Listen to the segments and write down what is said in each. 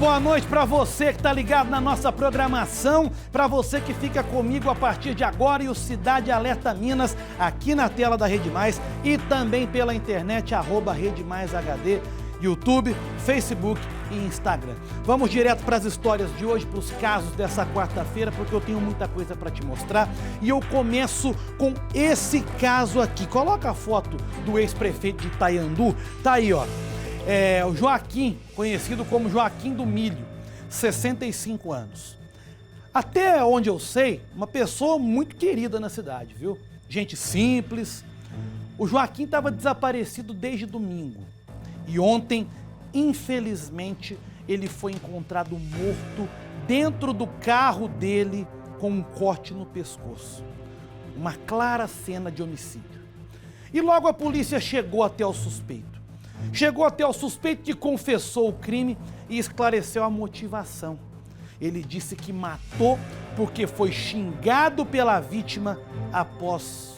boa noite para você que está ligado na nossa programação, para você que fica comigo a partir de agora e o Cidade Alerta Minas aqui na tela da Rede Mais e também pela internet, @Rede Mais HD, YouTube, Facebook e Instagram. Vamos direto para as histórias de hoje, para os casos dessa quarta-feira, porque eu tenho muita coisa para te mostrar e eu começo com esse caso aqui. Coloca a foto do ex-prefeito de Itaiandu, tá aí, ó. O Joaquim, conhecido como Joaquim do Milho, 65 anos. Até onde eu sei, uma pessoa muito querida na cidade, viu? Gente simples. O Joaquim estava desaparecido desde domingo. E ontem, infelizmente, ele foi encontrado morto dentro do carro dele com um corte no pescoço. Uma clara cena de homicídio. E logo a polícia chegou até o suspeito. Que confessou o crime e esclareceu a motivação. Ele disse que matou porque foi xingado pela vítima após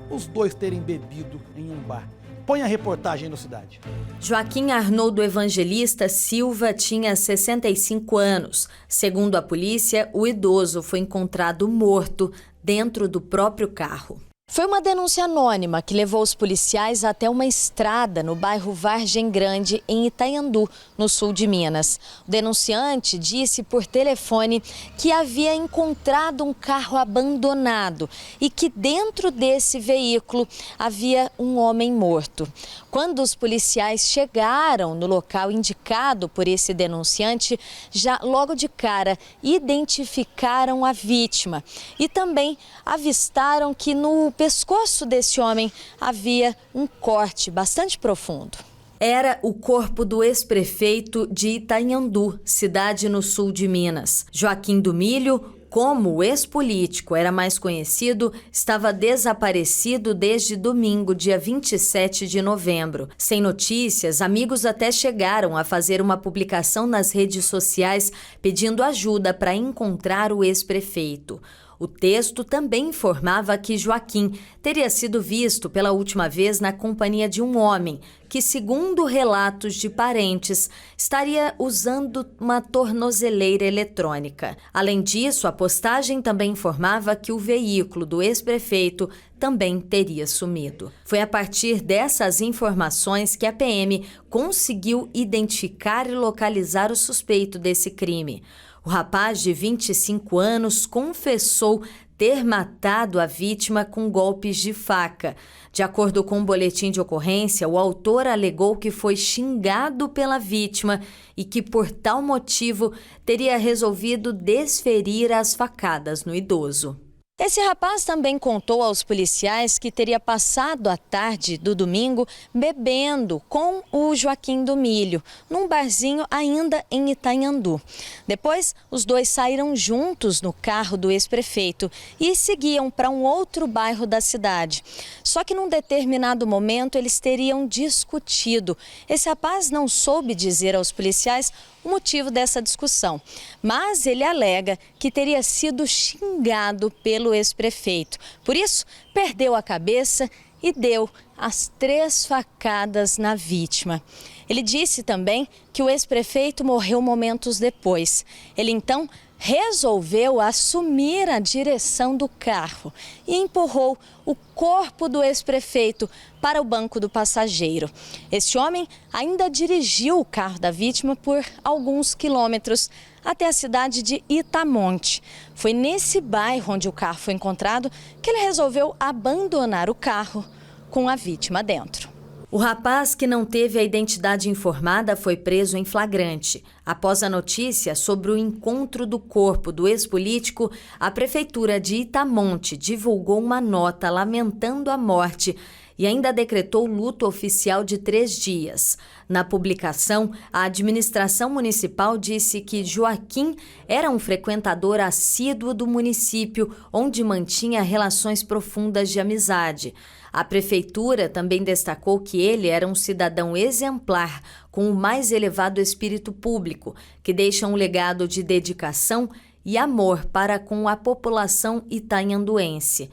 os dois terem bebido em um bar. Põe a reportagem no Cidade. Joaquim Arnoldo Evangelista Silva tinha 65 anos. Segundo a polícia, o idoso foi encontrado morto dentro do próprio carro. Foi uma denúncia anônima que levou os policiais até uma estrada no bairro Vargem Grande, em Itaiandu, no sul de Minas. O denunciante disse por telefone que havia encontrado um carro abandonado e que dentro desse veículo havia um homem morto. Quando os policiais chegaram no local indicado por esse denunciante, já logo de cara identificaram a vítima e também avistaram que no pescoço desse homem havia um corte bastante profundo. Era o corpo do ex-prefeito de Itaiandu, cidade no sul de Minas. Joaquim do Milho, como o ex-político era mais conhecido, estava desaparecido desde domingo, dia 27 de novembro. Sem notícias, amigos até chegaram a fazer uma publicação nas redes sociais pedindo ajuda para encontrar o ex-prefeito. O texto também informava que Joaquim teria sido visto pela última vez na companhia de um homem que, segundo relatos de parentes, estaria usando uma tornozeleira eletrônica. Além disso, a postagem também informava que o veículo do ex-prefeito também teria sumido. Foi a partir dessas informações que a PM conseguiu identificar e localizar o suspeito desse crime. O rapaz de 25 anos confessou ter matado a vítima com golpes de faca. De acordo com o boletim de ocorrência, o autor alegou que foi xingado pela vítima e que, por tal motivo, teria resolvido desferir as facadas no idoso. Esse rapaz também contou aos policiais que teria passado a tarde do domingo bebendo com o Joaquim do Milho, num barzinho ainda em Itaiandu. Depois, os dois saíram juntos no carro do ex-prefeito e seguiam para um outro bairro da cidade. Só que num determinado momento eles teriam discutido. Esse rapaz não soube dizer aos policiais o motivo dessa discussão, mas ele alega que teria sido xingado pelo ex-prefeito. Por isso, perdeu a cabeça e deu as 3 facadas na vítima. Ele disse também que o ex-prefeito morreu momentos depois. Ele então resolveu assumir a direção do carro e empurrou o corpo do ex-prefeito para o banco do passageiro. Este homem ainda dirigiu o carro da vítima por alguns quilômetros até a cidade de Itamonte. Foi nesse bairro onde o carro foi encontrado que ele resolveu abandonar o carro com a vítima dentro. O rapaz, que não teve a identidade informada, foi preso em flagrante. Após a notícia sobre o encontro do corpo do ex-político, a Prefeitura de Itamonte divulgou uma nota lamentando a morte e ainda decretou luto oficial de 3 dias. Na publicação, a administração municipal disse que Joaquim era um frequentador assíduo do município, onde mantinha relações profundas de amizade. A prefeitura também destacou que ele era um cidadão exemplar, com o mais elevado espírito público, que deixa um legado de dedicação e amor para com a população itaianduense.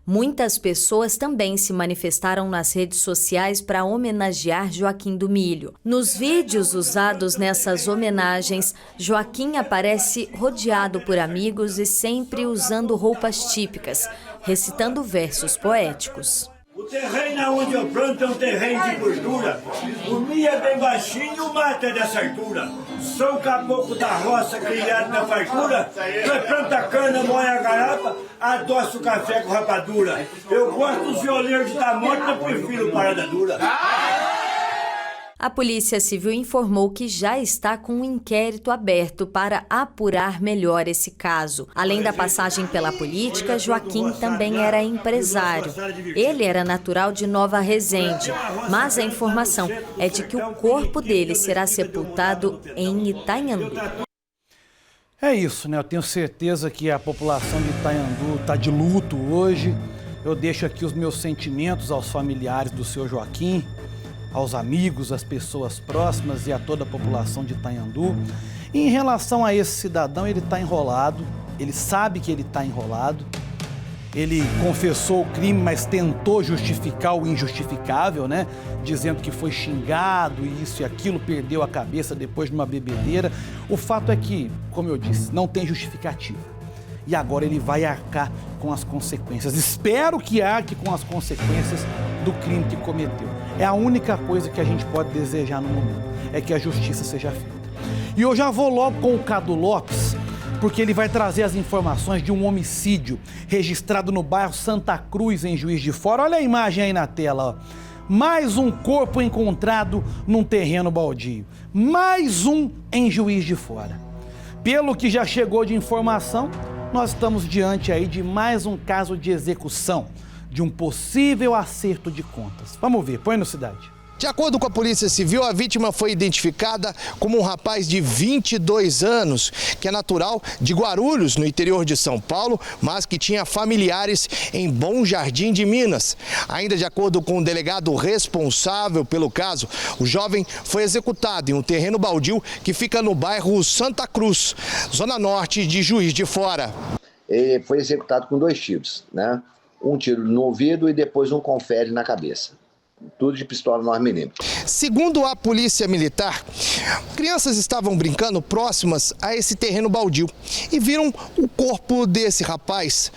Muitas pessoas também se manifestaram nas redes sociais para homenagear Joaquim do Milho. Nos vídeos usados nessas homenagens, Joaquim aparece rodeado por amigos e sempre usando roupas típicas, recitando versos poéticos. O terreno onde eu planto é um terreno de gordura. O milho é bem baixinho e o mato é dessa altura. Sou caboclo da roça, criado na fartura. Nós planta cana, moia a garapa, adoço o café com rapadura. Eu gosto dos violeiros de estar morto, eu prefiro parada dura. A Polícia Civil informou que já está com um inquérito aberto para apurar melhor esse caso. Além da passagem pela política, Joaquim também era empresário. Ele era natural de Nova Resende, mas a informação é de que o corpo dele será sepultado em Itanhandu. É isso, né? Eu tenho certeza que a população de Itanhandu está de luto hoje. Eu deixo aqui os meus sentimentos aos familiares do seu Joaquim, aos amigos, às pessoas próximas e a toda a população de Itanhandu. E em relação a esse cidadão, ele está enrolado, ele sabe que ele está enrolado, ele confessou o crime, mas tentou justificar o injustificável, né? Dizendo que foi xingado e isso e aquilo, perdeu a cabeça depois de uma bebedeira. O fato é que, como eu disse, não tem justificativa. E agora ele vai arcar com as consequências. Espero que arque com as consequências do crime que cometeu. É a única coisa que a gente pode desejar no momento, é que a justiça seja feita. E eu já vou logo com o Cadu Lopes, porque ele vai trazer as informações de um homicídio registrado no bairro Santa Cruz, em Juiz de Fora. Olha a imagem aí na tela, ó. Mais um corpo encontrado num terreno baldio. Mais um em Juiz de Fora. Pelo que já chegou de informação, nós estamos diante aí de mais um caso de execução, de um possível acerto de contas. Vamos ver, põe no Cidade. De acordo com a Polícia Civil, a vítima foi identificada como um rapaz de 22 anos, que é natural de Guarulhos, no interior de São Paulo, mas que tinha familiares em Bom Jardim de Minas. Ainda de acordo com o delegado responsável pelo caso, o jovem foi executado em um terreno baldio que fica no bairro Santa Cruz, zona norte de Juiz de Fora. Ele foi executado com 2 tiros, né? Um tiro no ouvido e depois um confere na cabeça. Tudo de pistola 9mm. Segundo a Polícia Militar, crianças estavam brincando próximas a esse terreno baldio e viram o corpo desse rapaz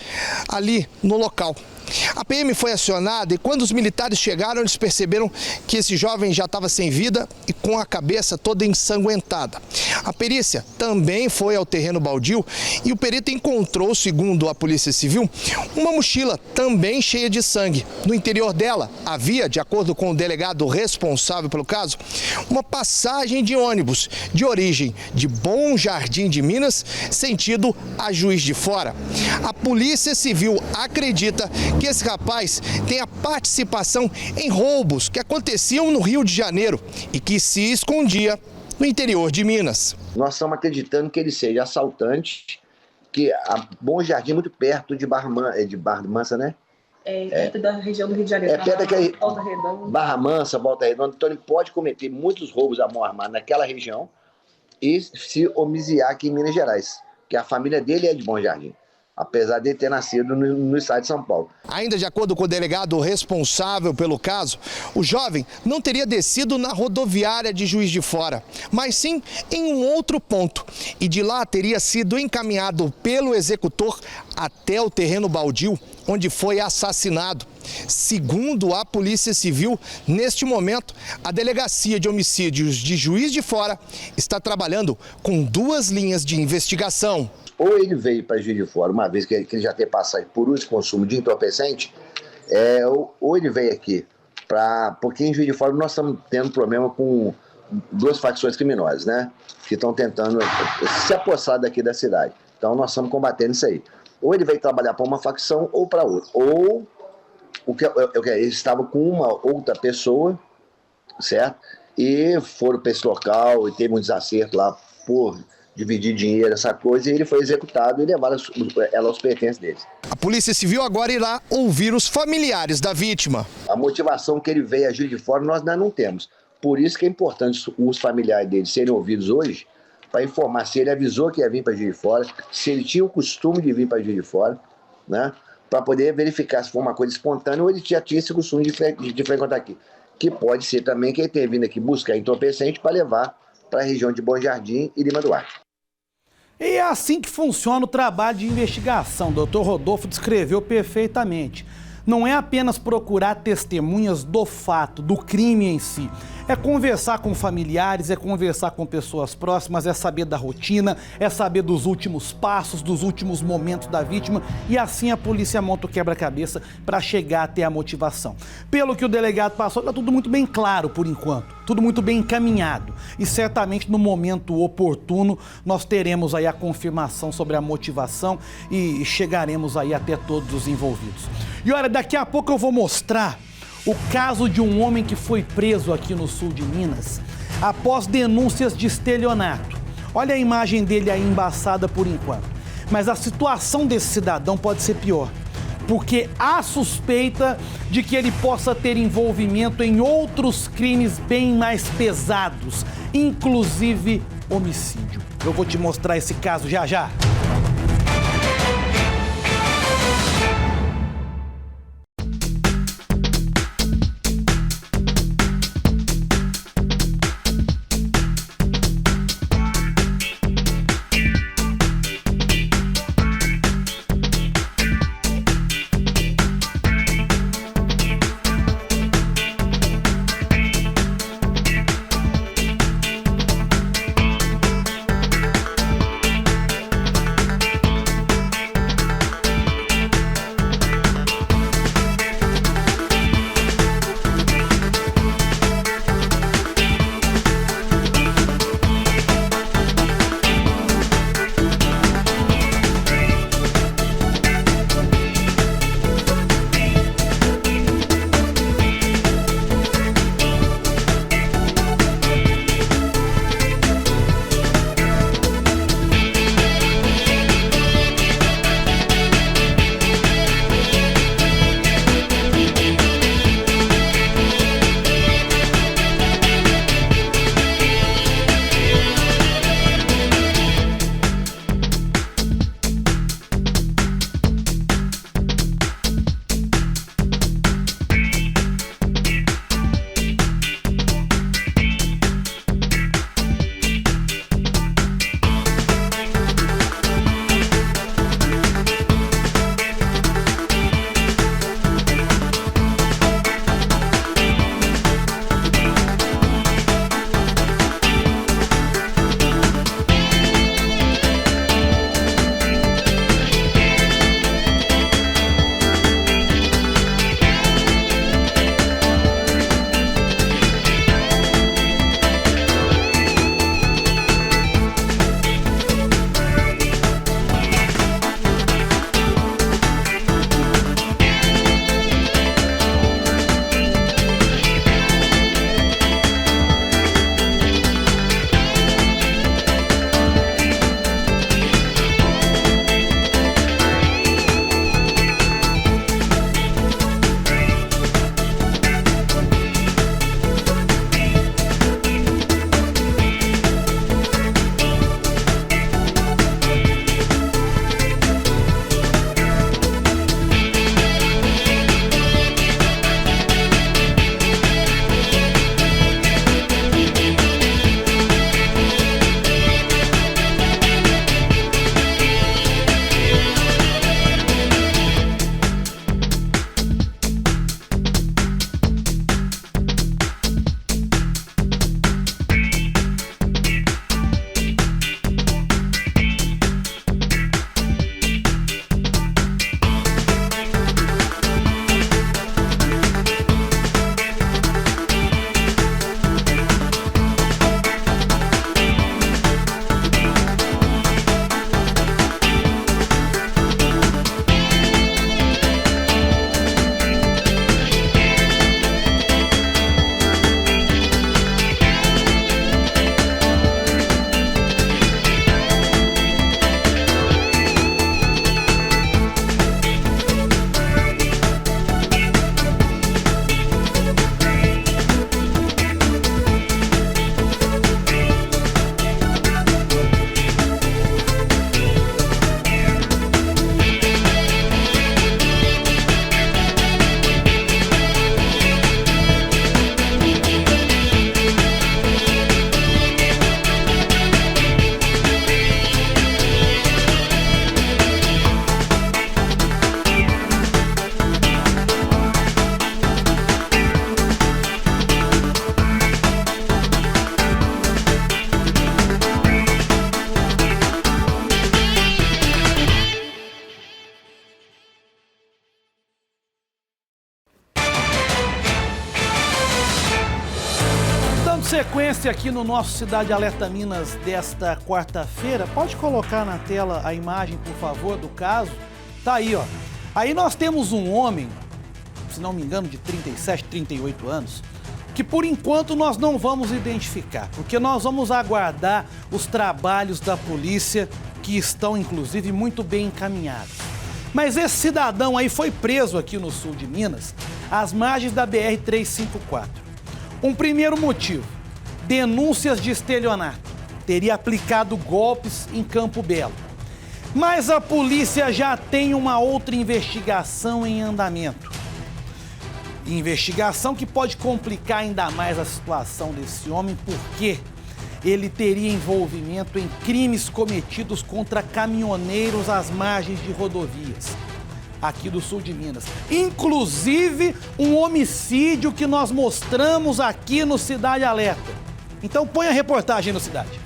ali no local. A PM foi acionada e quando os militares chegaram, eles perceberam que esse jovem já estava sem vida e com a cabeça toda ensanguentada. A perícia também foi ao terreno baldio e o perito encontrou, segundo a Polícia Civil, uma mochila também cheia de sangue. No interior dela havia, de acordo com o delegado responsável pelo caso, uma passagem de ônibus de origem de Bom Jardim de Minas, sentido a Juiz de Fora. A Polícia Civil acredita que esse rapaz tem a participação em roubos que aconteciam no Rio de Janeiro e que se escondia no interior de Minas. Nós estamos acreditando que ele seja assaltante, que a Bom Jardim é muito perto de Barra Mansa, né? Perto da região do Rio de Janeiro. É perto daquele Volta Redonda. Barra Mansa, Volta Redonda. Então ele pode cometer muitos roubos à mão armada naquela região e se homiziar aqui em Minas Gerais, que a família dele é de Bom Jardim, apesar de ter nascido no estado de São Paulo. Ainda de acordo com o delegado responsável pelo caso, o jovem não teria descido na rodoviária de Juiz de Fora, mas sim em um outro ponto. E de lá teria sido encaminhado pelo executor até o terreno baldio, onde foi assassinado. Segundo a Polícia Civil, neste momento, a Delegacia de Homicídios de Juiz de Fora está trabalhando com 2 linhas de investigação. Ou ele veio para Juiz de Fora, uma vez que ele já tem passagem por uso e consumo de entorpecente, ou ele veio aqui, porque em Juiz de Fora nós estamos tendo problema com 2 facções criminosas, né? Que estão tentando se apossar daqui da cidade. Então nós estamos combatendo isso aí. Ou ele veio trabalhar para uma facção ou para outra. Ou ele estava com uma outra pessoa, certo? E foram para esse local e teve um desacerto lá por dividir dinheiro, essa coisa, e ele foi executado e levaram ela aos pertences deles. A Polícia Civil agora irá ouvir os familiares da vítima. A motivação que ele veio a Juiz de Fora nós ainda não temos. Por isso que é importante os familiares dele serem ouvidos hoje, para informar se ele avisou que ia vir para Juiz de Fora, se ele tinha o costume de vir para Juiz de Fora, né? para poder verificar se foi uma coisa espontânea ou ele já tinha esse costume de frequentar aqui. Que pode ser também que ele tenha vindo aqui buscar entorpecente para levar para a região de Bom Jardim e Lima Duarte. E é assim que funciona o trabalho de investigação. O Dr. Rodolfo descreveu perfeitamente. Não é apenas procurar testemunhas do fato, do crime em si. É conversar com familiares, é conversar com pessoas próximas, é saber da rotina, é saber dos últimos passos, dos últimos momentos da vítima e assim a polícia monta o quebra-cabeça para chegar até a motivação. Pelo que o delegado passou, está tudo muito bem claro por enquanto, tudo muito bem encaminhado e certamente no momento oportuno nós teremos aí a confirmação sobre a motivação e chegaremos aí até todos os envolvidos. E olha, daqui a pouco eu vou mostrar o caso de um homem que foi preso aqui no sul de Minas após denúncias de estelionato. Olha a imagem dele aí embaçada por enquanto. Mas a situação desse cidadão pode ser pior, porque há suspeita de que ele possa ter envolvimento em outros crimes bem mais pesados, inclusive homicídio. Eu vou te mostrar esse caso já já. sequência aqui no nosso Cidade Alerta Minas desta quarta-feira. Pode colocar na tela a imagem, por favor, do caso. Tá aí, ó. Aí nós temos um homem, se não me engano, de 37, 38 anos, que por enquanto nós não vamos identificar, porque nós vamos aguardar os trabalhos da polícia, que estão, inclusive, muito bem encaminhados. Mas esse cidadão aí foi preso aqui no sul de Minas, às margens da BR-354. Um primeiro motivo, denúncias de estelionato. Teria aplicado golpes em Campo Belo. Mas a polícia já tem uma outra investigação em andamento. Investigação que pode complicar ainda mais a situação desse homem, porque ele teria envolvimento em crimes cometidos contra caminhoneiros às margens de rodovias aqui do sul de Minas. Inclusive, um homicídio que nós mostramos aqui no Cidade Alerta. Então põe a reportagem no Cidade.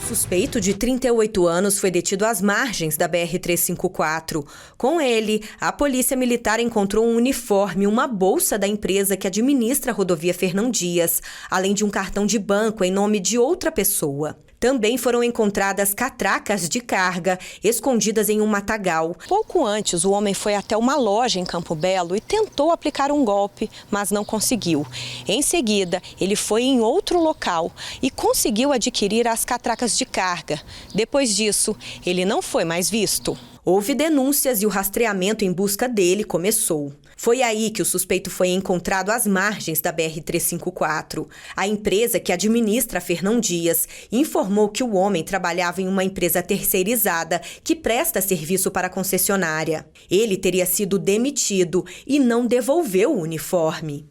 O suspeito de 38 anos foi detido às margens da BR-354. Com ele, a Polícia Militar encontrou um uniforme e uma bolsa da empresa que administra a rodovia Fernão Dias, além de um cartão de banco em nome de outra pessoa. Também foram encontradas catracas de carga escondidas em um matagal. Pouco antes, o homem foi até uma loja em Campo Belo e tentou aplicar um golpe, mas não conseguiu. Em seguida, ele foi em outro local e conseguiu adquirir as catracas de carga. Depois disso, ele não foi mais visto. Houve denúncias e o rastreamento em busca dele começou. Foi aí que o suspeito foi encontrado às margens da BR-354. A empresa que administra a Fernão Dias informou que o homem trabalhava em uma empresa terceirizada que presta serviço para a concessionária. Ele teria sido demitido e não devolveu o uniforme.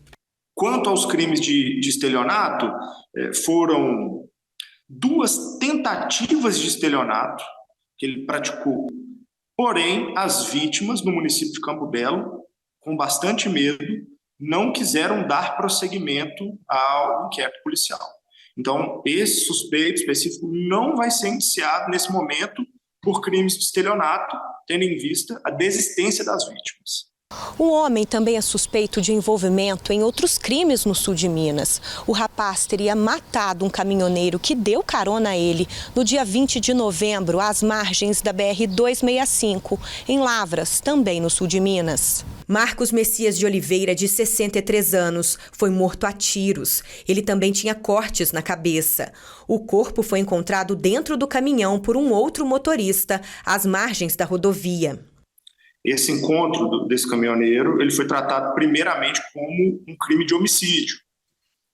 Quanto aos crimes de estelionato, foram 2 tentativas de estelionato que ele praticou. Porém, as vítimas no município de Campo Belo, com bastante medo, não quiseram dar prosseguimento ao inquérito policial. Então, esse suspeito específico não vai ser indiciado nesse momento por crimes de estelionato, tendo em vista a desistência das vítimas. O homem também é suspeito de envolvimento em outros crimes no sul de Minas. O rapaz teria matado um caminhoneiro que deu carona a ele no dia 20 de novembro, às margens da BR-265, em Lavras, também no sul de Minas. Marcos Messias de Oliveira, de 63 anos, foi morto a tiros. Ele também tinha cortes na cabeça. O corpo foi encontrado dentro do caminhão por um outro motorista, às margens da rodovia. Esse encontro desse caminhoneiro, ele foi tratado primeiramente como um crime de homicídio.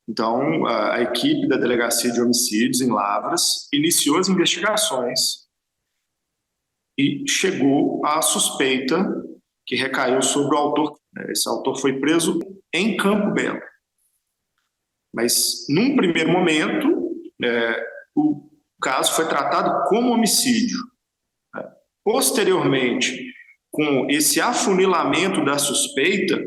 Então, a equipe da Delegacia de Homicídios em Lavras iniciou as investigações e chegou à suspeita que recaiu sobre o autor. Esse autor foi preso em Campo Belo. Mas, num primeiro momento, o caso foi tratado como homicídio. Posteriormente, com esse afunilamento da suspeita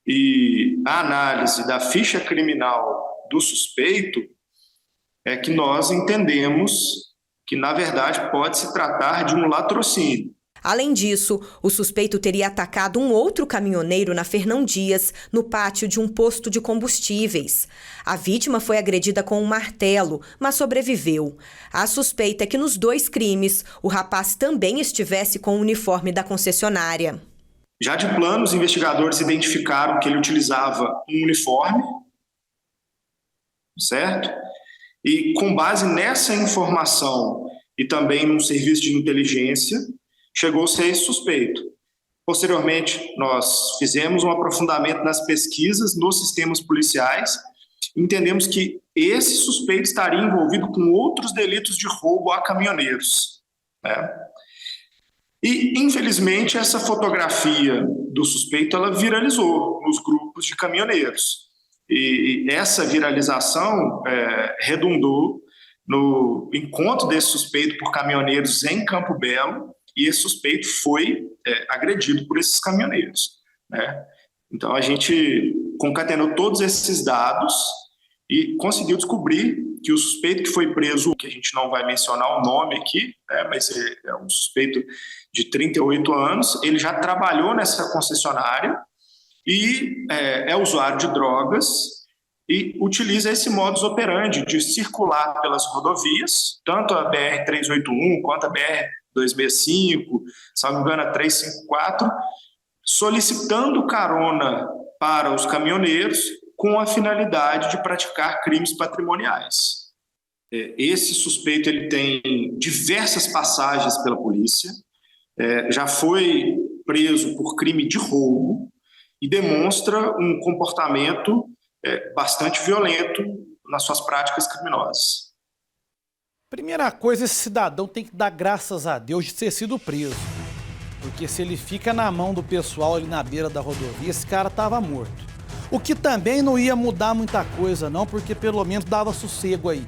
e a análise da ficha criminal do suspeito, é que nós entendemos que, na verdade, pode se tratar de um latrocínio. Além disso, o suspeito teria atacado um outro caminhoneiro na Fernão Dias, no pátio de um posto de combustíveis. A vítima foi agredida com um martelo, mas sobreviveu. A suspeita é que nos 2 crimes, o rapaz também estivesse com o uniforme da concessionária. Já de plano, os investigadores identificaram que ele utilizava um uniforme, certo? E com base nessa informação e também num serviço de inteligência, chegou-se a esse suspeito. Posteriormente, nós fizemos um aprofundamento nas pesquisas nos sistemas policiais e entendemos que esse suspeito estaria envolvido com outros delitos de roubo a caminhoneiros, né? E, infelizmente, essa fotografia do suspeito ela viralizou nos grupos de caminhoneiros. E essa viralização redundou no encontro desse suspeito por caminhoneiros em Campo Belo, e esse suspeito foi agredido por esses caminhoneiros, né? Então, a gente concatenou todos esses dados e conseguiu descobrir que o suspeito que foi preso, que a gente não vai mencionar o nome aqui, né, mas é um suspeito de 38 anos, ele já trabalhou nessa concessionária e é usuário de drogas e utiliza esse modus operandi de circular pelas rodovias, tanto a BR-381 quanto a BR-265, se não me engano, a 354, solicitando carona para os caminhoneiros com a finalidade de praticar crimes patrimoniais. Esse suspeito ele tem diversas passagens pela polícia, já foi preso por crime de roubo e demonstra um comportamento bastante violento nas suas práticas criminosas. Primeira coisa, esse cidadão tem que dar graças a Deus de ter sido preso. Porque se ele fica na mão do pessoal ali na beira da rodovia, esse cara estava morto. O que também não ia mudar muita coisa não, porque pelo menos dava sossego aí.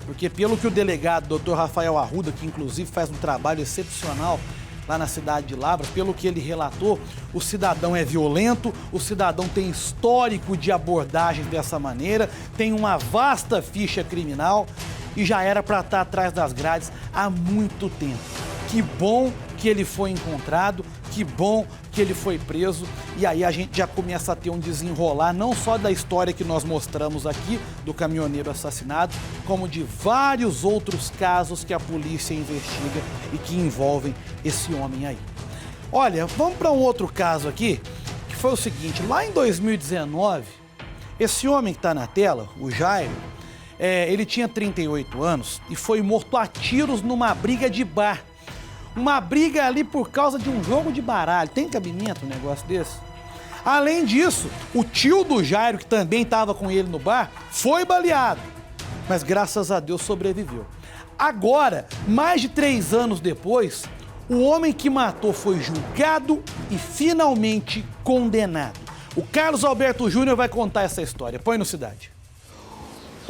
Porque pelo que o delegado, Dr. Rafael Arruda, que inclusive faz um trabalho excepcional lá na cidade de Lavras, pelo que ele relatou, o cidadão é violento, o cidadão tem histórico de abordagem dessa maneira, tem uma vasta ficha criminal e já era para estar atrás das grades há muito tempo. Que bom que ele foi encontrado, que bom que ele foi preso, e aí a gente já começa a ter um desenrolar não só da história que nós mostramos aqui, do caminhoneiro assassinado, como de vários outros casos que a polícia investiga e que envolvem esse homem aí. Olha, vamos para um outro caso aqui, que foi o seguinte, lá em 2019, esse homem que está na tela, o Jairo, ele tinha 38 anos e foi morto a tiros numa briga de bar. Uma briga ali por causa de um jogo de baralho. Tem cabimento um negócio desse? Além disso, o tio do Jairo, que também estava com ele no bar, foi baleado. Mas graças a Deus sobreviveu. Agora, mais de 3 anos depois, o homem que matou foi julgado e finalmente condenado. O Carlos Alberto Júnior vai contar essa história. Põe no Cidade.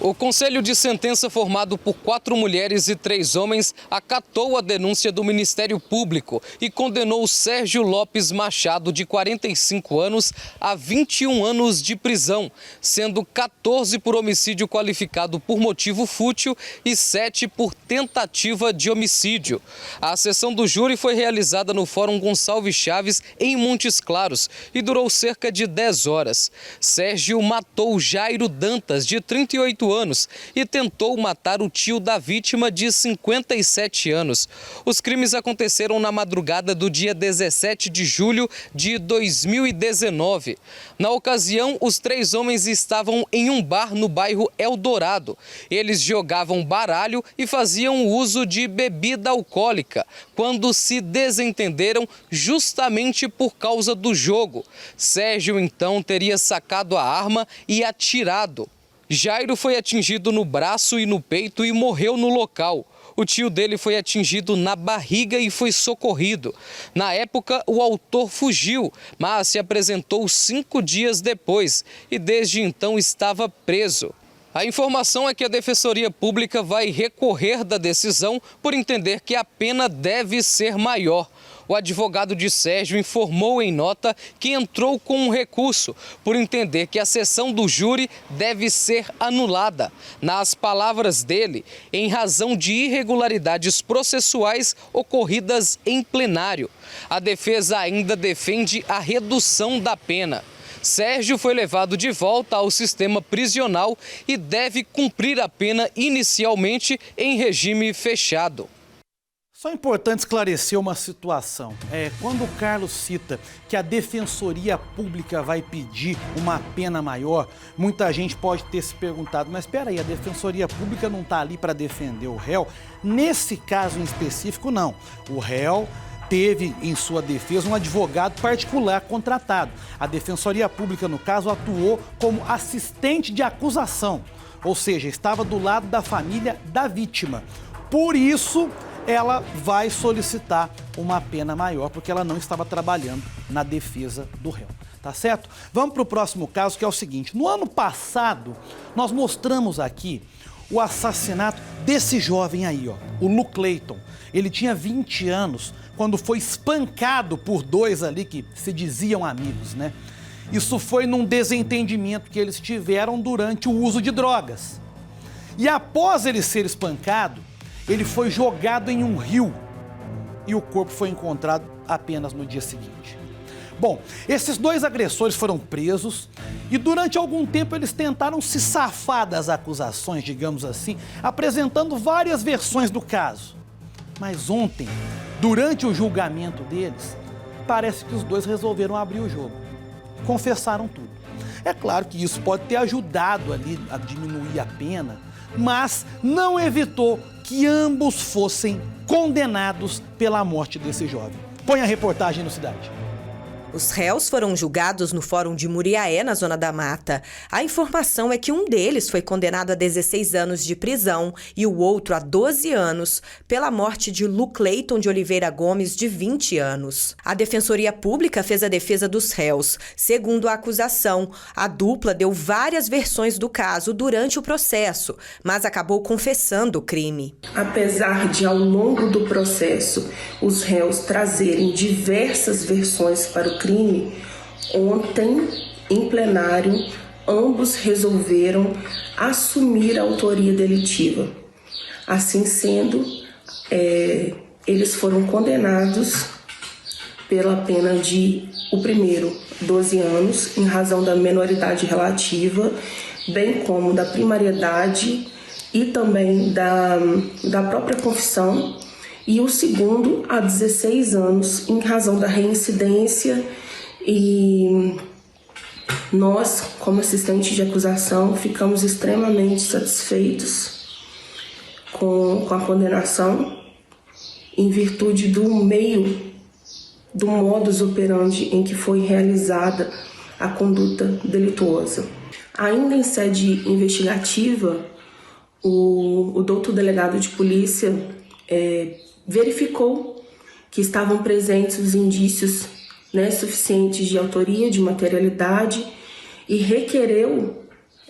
O Conselho de Sentença, formado por 4 mulheres e 3 homens, acatou a denúncia do Ministério Público e condenou Sérgio Lopes Machado, de 45 anos, a 21 anos de prisão, sendo 14 por homicídio qualificado por motivo fútil e 7 por tentativa de homicídio. A sessão do júri foi realizada no Fórum Gonçalves Chaves, em Montes Claros, e durou cerca de 10 horas. Sérgio matou Jairo Dantas, de 38 anos, e tentou matar o tio da vítima, de 57 anos. Os crimes aconteceram na madrugada do dia 17 de julho de 2019. Na ocasião, os 3 homens estavam em um bar no bairro Eldorado. Eles jogavam baralho e faziam uso de bebida alcoólica, quando se desentenderam justamente por causa do jogo. Sérgio, então, teria sacado a arma e atirado. Jairo foi atingido no braço e no peito e morreu no local. O tio dele foi atingido na barriga e foi socorrido. Na época, o autor fugiu, mas se apresentou 5 dias depois e desde então estava preso. A informação é que a Defensoria Pública vai recorrer da decisão por entender que a pena deve ser maior. O advogado de Sérgio informou em nota que entrou com um recurso por entender que a sessão do júri deve ser anulada. Nas palavras dele, em razão de irregularidades processuais ocorridas em plenário. A defesa ainda defende a redução da pena. Sérgio foi levado de volta ao sistema prisional e deve cumprir a pena inicialmente em regime fechado. Só é importante esclarecer uma situação. Quando o Carlos cita que a Defensoria Pública vai pedir uma pena maior, muita gente pode ter se perguntado, mas espera aí, a Defensoria Pública não está ali para defender o réu? Nesse caso em específico, não. O réu teve em sua defesa um advogado particular contratado. A Defensoria Pública, no caso, atuou como assistente de acusação, ou seja, estava do lado da família da vítima. Por isso, ela vai solicitar uma pena maior, porque ela não estava trabalhando na defesa do réu, tá certo? Vamos para o próximo caso, que é o seguinte. No ano passado, nós mostramos aqui o assassinato desse jovem aí, ó, o Lu Clayton. Ele tinha 20 anos quando foi espancado por 2 ali que se diziam amigos, né? Isso foi num desentendimento que eles tiveram durante o uso de drogas. E após ele ser espancado, ele foi jogado em um rio e o corpo foi encontrado apenas no dia seguinte. Bom, esses 2 agressores foram presos e durante algum tempo eles tentaram se safar das acusações, digamos assim, apresentando várias versões do caso. Mas ontem, durante o julgamento deles, parece que os 2 resolveram abrir o jogo. Confessaram tudo. É claro que isso pode ter ajudado ali a diminuir a pena, mas não evitou que ambos fossem condenados pela morte desse jovem. Põe a reportagem no Cidade. Os réus foram julgados no Fórum de Muriaé, na Zona da Mata. A informação é que um deles foi condenado a 16 anos de prisão e o outro a 12 anos pela morte de Lucleiton de Oliveira Gomes, de 20 anos. A Defensoria Pública fez a defesa dos réus. Segundo a acusação, a dupla deu várias versões do caso durante o processo, mas acabou confessando o crime. Apesar de, ao longo do processo, os réus trazerem diversas versões para o crime, ontem, em plenário, ambos resolveram assumir a autoria delitiva. Assim sendo, eles foram condenados pela pena de, o primeiro, 12 anos, em razão da menoridade relativa, bem como da primariedade e também da própria confissão, e o segundo a 16 anos, em razão da reincidência, e nós, como assistente de acusação, ficamos extremamente satisfeitos com a condenação, em virtude do modus operandi em que foi realizada a conduta delituosa. Ainda em sede investigativa, o doutor delegado de polícia verificou que estavam presentes os indícios suficientes de autoria, de materialidade, e requereu,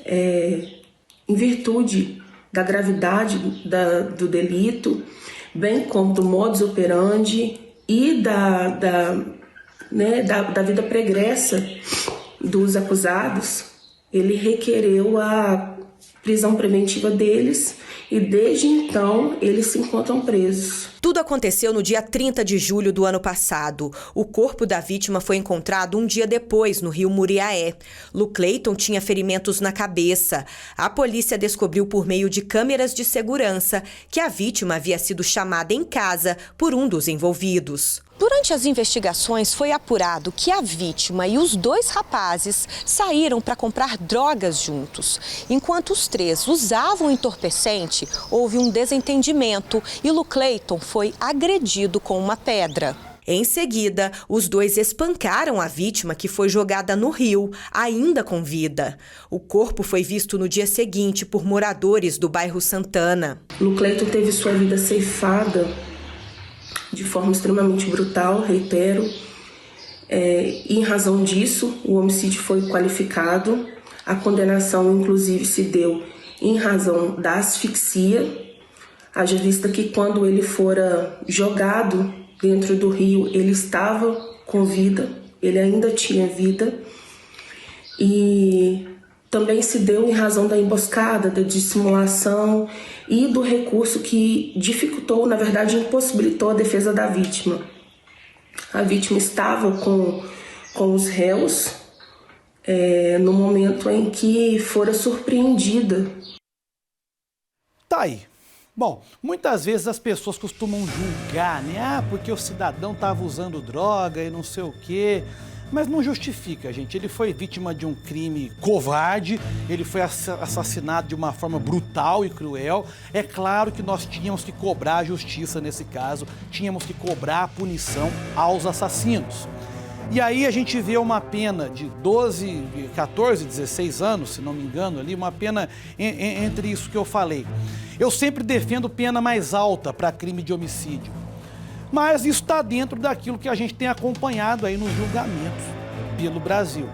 em virtude da gravidade do delito, bem como do modus operandi e da vida pregressa dos acusados, ele requereu a prisão preventiva deles e desde então eles se encontram presos. Tudo aconteceu no dia 30 de julho do ano passado. O corpo da vítima foi encontrado um dia depois, no rio Muriaé. Lucleiton tinha ferimentos na cabeça. A polícia descobriu por meio de câmeras de segurança que a vítima havia sido chamada em casa por um dos envolvidos. Durante as investigações, foi apurado que a vítima e os 2 rapazes saíram para comprar drogas juntos. Enquanto os 3 usavam o entorpecente, houve um desentendimento e Lucleiton foi agredido com uma pedra. Em seguida, os 2 espancaram a vítima, que foi jogada no rio, ainda com vida. O corpo foi visto no dia seguinte por moradores do bairro Santana. Lucleiton teve sua vida ceifada de forma extremamente brutal, reitero. E em razão disso, o homicídio foi qualificado. A condenação, inclusive, se deu em razão da asfixia, haja vista que quando ele fora jogado dentro do rio, ele estava com vida, ele ainda tinha vida, e também se deu em razão da emboscada, da dissimulação e do recurso que dificultou, na verdade, impossibilitou a defesa da vítima. A vítima estava com os réus no momento em que fora surpreendida. Tá aí. Bom, muitas vezes as pessoas costumam julgar, né? Porque o cidadão estava usando droga e não sei o quê. Mas não justifica, gente. Ele foi vítima de um crime covarde, ele foi assassinado de uma forma brutal e cruel. É claro que nós tínhamos que cobrar a justiça nesse caso, tínhamos que cobrar a punição aos assassinos. E aí a gente vê uma pena de 12, 14, 16 anos, se não me engano, ali, uma pena entre isso que eu falei. Eu sempre defendo pena mais alta para crime de homicídio. Mas isso está dentro daquilo que a gente tem acompanhado aí nos julgamentos pelo Brasil.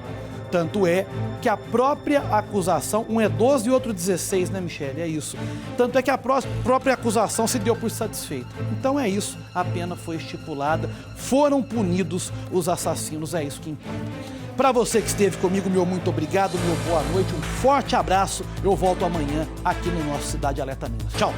Tanto é que a própria acusação, um é 12 e outro 16, né, Michele? É isso. Tanto é que a própria acusação se deu por satisfeita. Então é isso, a pena foi estipulada, foram punidos os assassinos, é isso que importa. Para você que esteve comigo, meu muito obrigado, meu boa noite, um forte abraço. Eu volto amanhã aqui no nosso Cidade Alerta Minas. Tchau!